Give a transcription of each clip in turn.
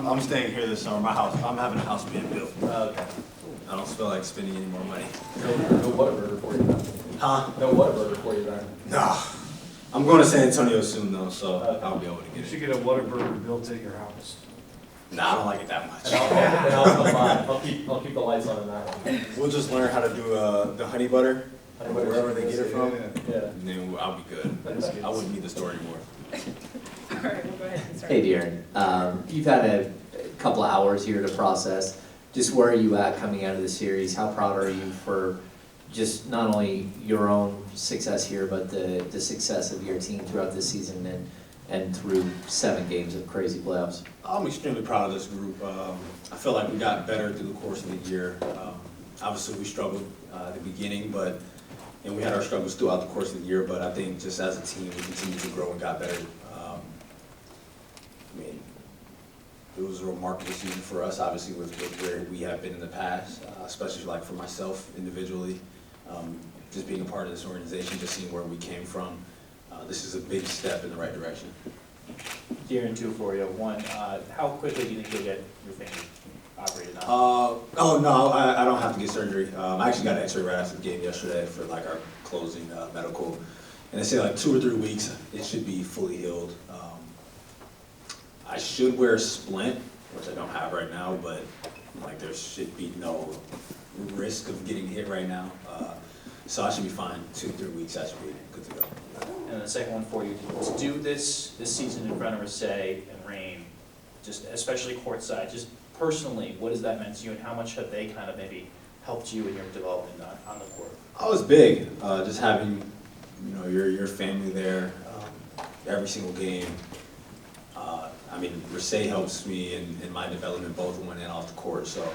I'm staying here this summer. I'm having a house being built. Okay. I don't feel like spending any more money. No Whataburger for you then. Huh? No Whataburger for you then. Nah. I'm going to San Antonio soon though, so Okay. I'll be able to You get should it. get a Whataburger built at your house. Nah, I don't like it that much. And I'll come by. I'll keep the lights on in that one. We'll just learn how to do the honey butter, Honey butter wherever they get it from, Yeah. and then I'll be good. I wouldn't need the store anymore. All right, we'll go ahead and start. Hey, Darren. You've had a couple of hours here to process. Just where are you at coming out of the series? How proud are you for just not only your own success here, but the success of your team throughout this season and through 7 games of crazy playoffs? I'm extremely proud of this group. I feel like we got better through the course of the year. Obviously, we struggled at the beginning, but and we had our struggles throughout the course of the year. But I think just as a team, we continued to grow and got better. I mean, it was a remarkable season for us, obviously, with where we have been in the past, especially like for myself individually. Just being a part of this organization, just seeing where we came from. This is a big step in the right direction. Darren, 2 for you. 1, how quickly do you think you'll get your finger operated on? Oh no, I don't have to get surgery. I actually got an X-ray right after the game yesterday for like our closing medical, and they say like 2 or 3 weeks it should be fully healed. I should wear a splint, which I don't have right now, but like there should be no risk of getting hit right now. So I should be fine. 2 to 3 weeks, I should be good to go. And the second one for you, to do this season in front of Rasay and Rain, just especially courtside, just personally, what has that meant to you, and how much have they kind of maybe helped you in your development on the court? Oh, it's big. Just having, your family there every single game. I mean, Rasay helps me in my development both on and off the court. So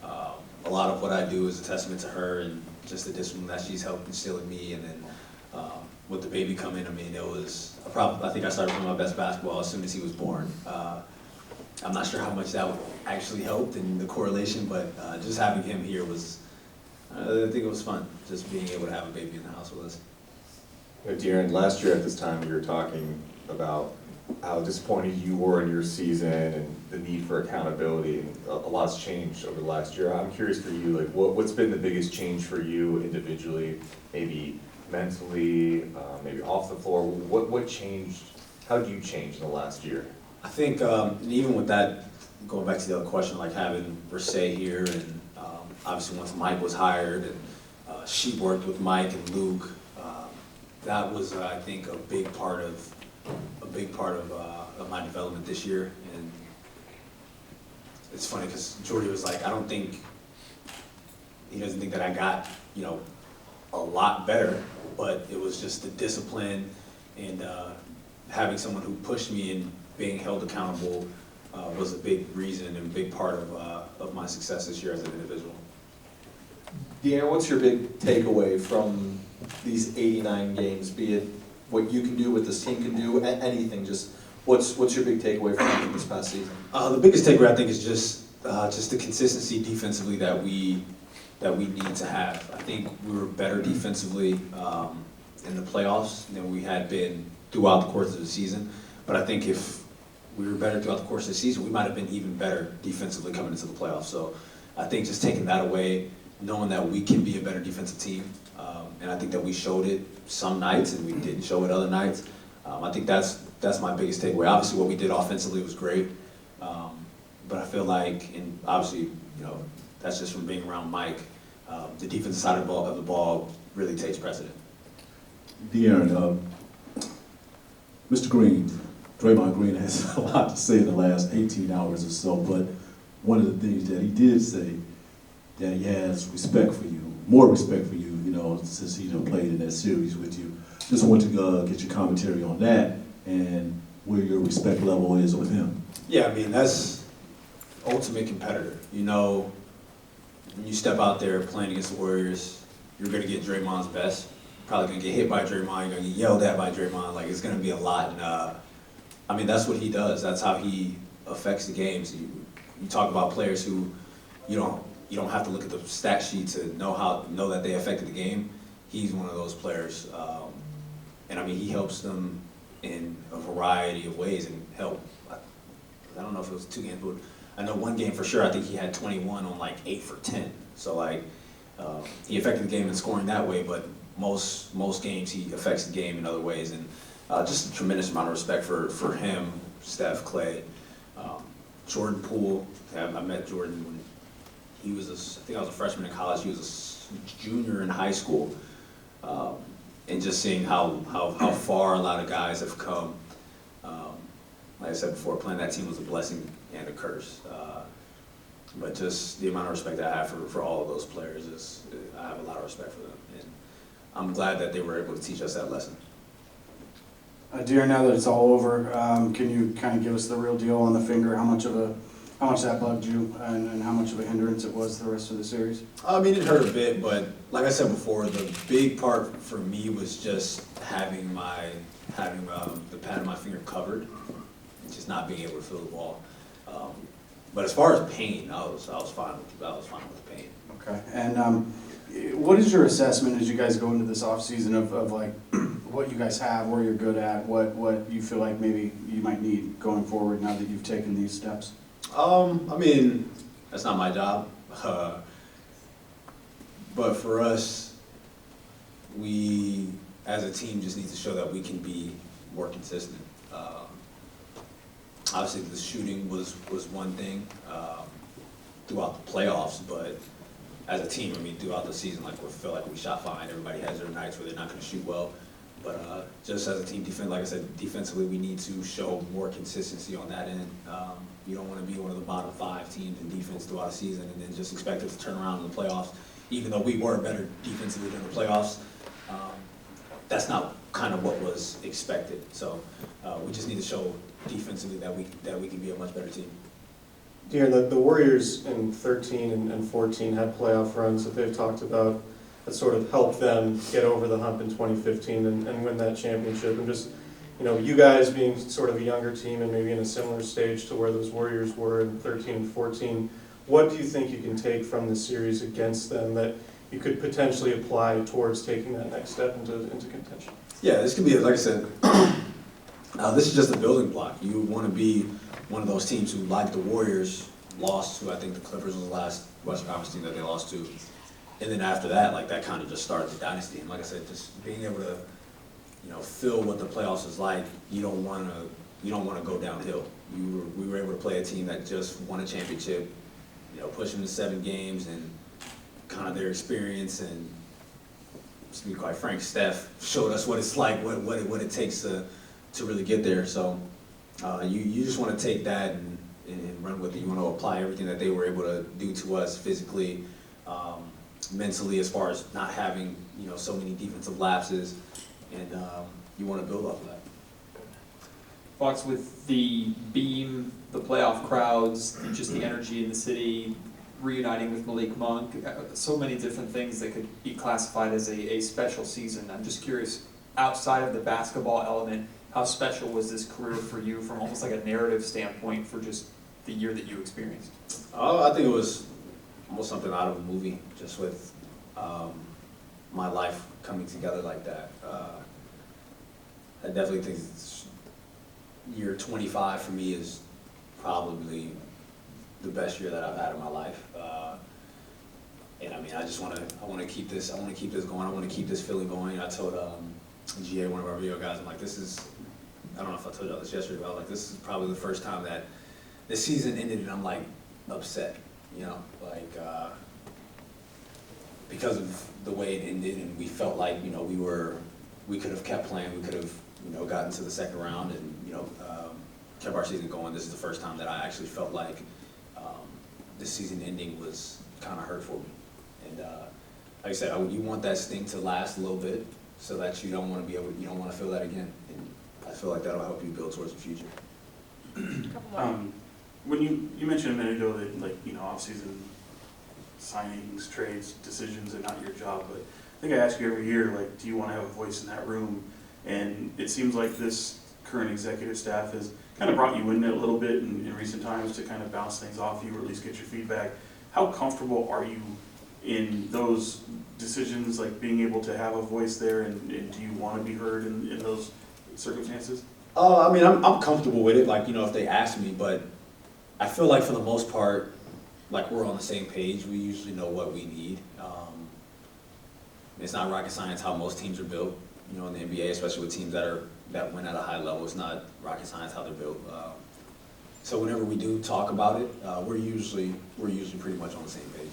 a lot of what I do is a testament to her and just the discipline that she's helped instill in me. And then with the baby coming, I mean, it was I think I started playing my best basketball as soon as he was born. I'm not sure how much that actually helped in the correlation, but just having him here was, I think it was fun, just being able to have a baby in the house with us. Darren, last year at this time, you were talking about how disappointed you were in your season and the need for accountability, and a lot's changed over the last year. I'm curious for you, like what's been the biggest change for you individually, maybe mentally, maybe off the floor? What changed? How did you change in the last year? I think even with that, going back to the other question, like having Rasay here, and obviously once Mike was hired, and she worked with Mike and Luke, that was I think a big part of my development this year. And it's funny because Jordy was like, he doesn't think that I got a lot better, but it was just the discipline and having someone who pushed me and being held accountable was a big reason and a big part of my success this year as an individual. Deanna, what's your big takeaway from these 89 games, be it what you can do, what this team can do, anything, just what's your big takeaway from this past season? The biggest takeaway I think is just the consistency defensively that we need to have. I think we were better defensively in the playoffs than we had been throughout the course of the season. But I think if we were better throughout the course of the season, we might have been even better defensively coming into the playoffs. So I think just taking that away, knowing that we can be a better defensive team, and I think that we showed it some nights and we didn't show it other nights. I think that's my biggest takeaway. Obviously, what we did offensively was great, but I feel like, and obviously, that's just from being around Mike. The defensive side of the ball really takes precedent. De'Aaron, Mr. Green, Draymond Green has a lot to say in the last 18 hours or so, but one of the things that he did say, that he has respect for you, more respect for you, since he played in that series with you. Just want to get your commentary on that and where your respect level is with him. Yeah, I mean, that's ultimate competitor. When you step out there playing against the Warriors, you're going to get Draymond's best. You're probably going to get hit by Draymond. You're going to get yelled at by Draymond. Like, it's going to be a lot. And, I mean, that's what he does. That's how he affects the games. You talk about players who you don't have to look at the stat sheet to know that they affected the game. He's one of those players. And, I mean, he helps them in a variety of ways and I don't know if it was 2 games, but I know one game for sure, I think he had 21 on like 8 for 10. So like, he affected the game in scoring that way, but most games he affects the game in other ways. And just a tremendous amount of respect for him, Steph, Clay, Jordan Poole. I met Jordan when he was, I think I was a freshman in college, he was a junior in high school. And just seeing how far a lot of guys have come. Like I said before, playing that team was a blessing and a curse. But just the amount of respect that I have for all of those players is, I have a lot of respect for them. And I'm glad that they were able to teach us that lesson. Dear, now that it's all over, can you kind of give us the real deal on the finger? How much that bugged you, and how much of a hindrance it was the rest of the series? I mean, it hurt a bit, but like I said before, the big part for me was just having the pad of my finger covered, and just not being able to feel the ball. But as far as pain, I was fine with the pain. Okay, and what is your assessment as you guys go into this off season of like what you guys have, where you're good at, what you feel like maybe you might need going forward now that you've taken these steps? I mean, that's not my job. But for us, we as a team just need to show that we can be more consistent. Obviously, the shooting was one thing throughout the playoffs, but as a team, I mean, throughout the season, like we feel like we shot fine. Everybody has their nights where they're not going to shoot well. But just as a team, like I said, defensively, we need to show more consistency on that end. You don't want to be one of the bottom 5 teams in defense throughout a season and then just expect it to turn around in the playoffs. Even though we were better defensively than the playoffs, that's not kind of what was expected. So we just need to show defensively that we can be a much better team. De'Aaron, the Warriors in 13 and 14 had playoff runs that they've talked about that sort of helped them get over the hump in 2015 and win that championship. And just, you guys being sort of a younger team and maybe in a similar stage to where those Warriors were in 13 and 14, what do you think you can take from this series against them that you could potentially apply towards taking that next step into contention? Yeah, this could be, like I said, this is just a building block. You want to be one of those teams who, like the Warriors, lost to, I think the Clippers was the last Western Conference team that they lost to. And then after that, like that kind of just started the dynasty. And like I said, just being able to, feel what the playoffs is like, you don't want to go downhill. We were able to play a team that just won a championship, push them to 7 games and kind of their experience. And to be quite frank, Steph showed us what it's like, what it takes to really get there. So you just want to take that and run with it. You want to apply everything that they were able to do to us physically, mentally, as far as not having so many defensive lapses, and you want to build off of that. Fox, with the beam, the playoff crowds, just the energy in the city, reuniting with Malik Monk, so many different things that could be classified as a special season. I'm just curious, outside of the basketball element, how special was this career for you from almost like a narrative standpoint for just the year that you experienced? I think it was almost something out of a movie, just with my life coming together like that. I definitely think year 25 for me is probably the best year that I've had in my life. And I mean, I want to keep this going. I want to keep this feeling going. I told GA, one of our video guys, I'm like, I don't know if I told y'all this yesterday, but I was like, this is probably the first time that the season ended and I'm like upset, because of the way it ended, and we felt like, we could have kept playing, we could have, gotten to the second round and, kept our season going. This is the first time that I actually felt like the season ending was kind of hurt for me. And like I said, you want that sting to last a little bit so that you don't want to feel that again. And I feel like that'll help you build towards the future. Couple more. When you mentioned a minute ago that, off-season signings, trades, decisions are not your job, but I think I ask you every year, do you want to have a voice in that room? And it seems like this current executive staff has kind of brought you in it a little bit in recent times to kind of bounce things off you or at least get your feedback. How comfortable are you in those decisions, being able to have a voice there, and do you want to be heard in those circumstances? I mean, I'm comfortable with it, if they ask me, but I feel like for the most part, like we're on the same page. We usually know what we need. It's not rocket science how most teams are built, you know, in the NBA, especially with teams that win at a high level. It's not rocket science how they're built. So whenever we do talk about it, we're usually pretty much on the same page.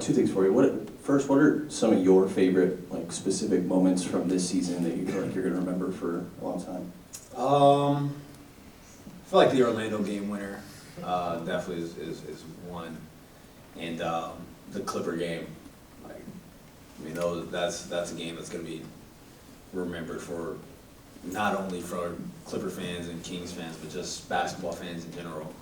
Two things for you. First, what are some of your favorite, like, specific moments from this season that you feel like you're gonna remember for a long time? I feel like the Orlando game winner definitely is one, and the Clipper game. Like, I mean, that's a game that's gonna be remembered for not only for Clipper fans and Kings fans, but just basketball fans in general.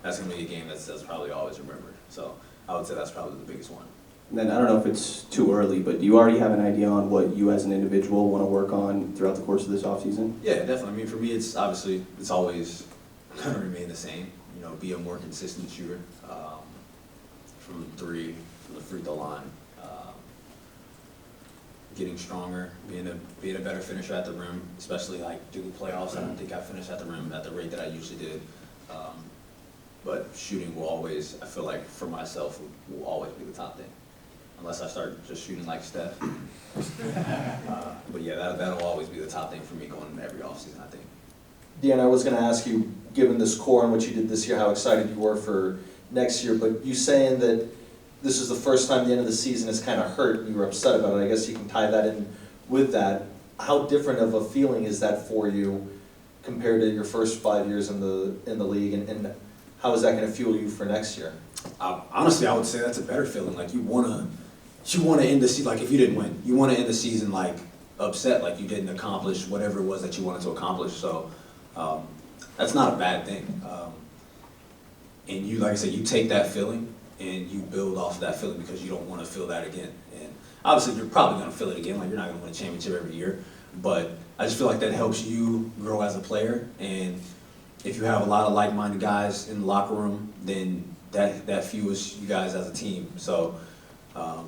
That's gonna be a game that's probably always remembered. So I would say that's probably the biggest one. And then, I don't know if it's too early, but do you already have an idea on what you as an individual wanna work on throughout the course of this offseason? Yeah, definitely. I mean, for me, it's obviously, it's always gonna remain the same. You know, be a more consistent shooter from three, from the free throw line. Getting stronger, being a better finisher at the rim, especially like through the playoffs. I don't think I finished at the rim at the rate that I usually did. But shooting will always, I feel like for myself, will always be the top thing. Unless I start just shooting like Steph. But yeah, that'll always be the top thing for me going into every offseason, I think. Dan, I was gonna ask you, given this core and what you did this year, how excited you were for next year, but you saying that this is the first time the end of the season is kind of hurt and you were upset about it, I guess you can tie that in with that. How different of a feeling is that for you compared to your first 5 years in the league, and how is that gonna fuel you for next year? Honestly, I would say that's a better feeling. Like you wanna end the season, like if you didn't win, you wanna end the season like upset, like you didn't accomplish whatever it was that you wanted to accomplish. So that's not a bad thing. And you, like I said, you take that feeling and you build off of that feeling because you don't want to feel that again. And obviously, you're probably going to feel it again. Like you're not going to win a championship every year, but I just feel like that helps you grow as a player. And if you have a lot of like-minded guys in the locker room, then that fuels you guys as a team. So, like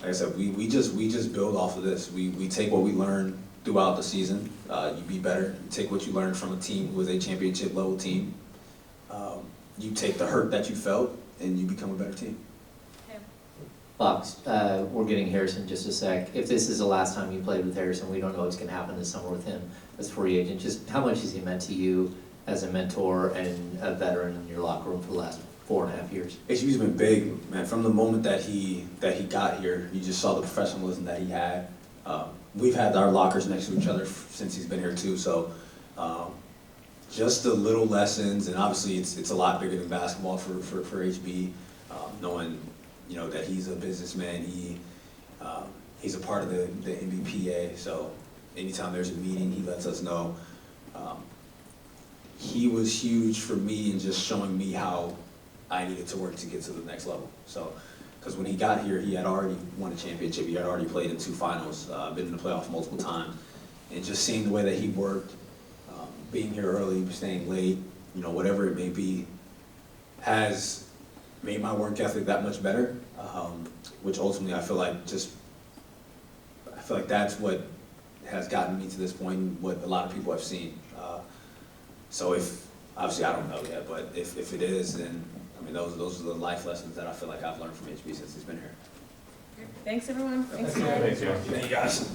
I said, we just build off of this. We take what we learned throughout the season. You be better. You take what you learned from a team who was a championship level team. You take the hurt that you felt, and you become a better team. Fox, we're getting Harrison in just a sec. If this is the last time you played with Harrison, we don't know what's going to happen this summer with him as free agent. Just how much has he meant to you as a mentor and a veteran in your locker room for the last 4.5 years? HB's been big, man. From the moment that he got here, you just saw the professionalism that he had. We've had our lockers next to each other since he's been here too. So just the little lessons, and obviously it's a lot bigger than basketball for HB. Knowing, you know, that he's a businessman, he's a part of the NBPA. So anytime there's a meeting, he lets us know. He was huge for me in just showing me how I needed to work to get to the next level. So, because when he got here, he had already won a championship. He had already played in 2 finals, been in the playoffs multiple times, and just seeing the way that he worked, being here early, staying late, you know, whatever it may be, has made my work ethic that much better. Which ultimately I feel like that's what has gotten me to this point, and what a lot of people have seen. So obviously I don't know yet, but if it is, then I mean those are the life lessons that I feel like I've learned from HB since he's been here. Thanks, everyone. Thanks, Thanks, Jen. Joe. Thank you guys.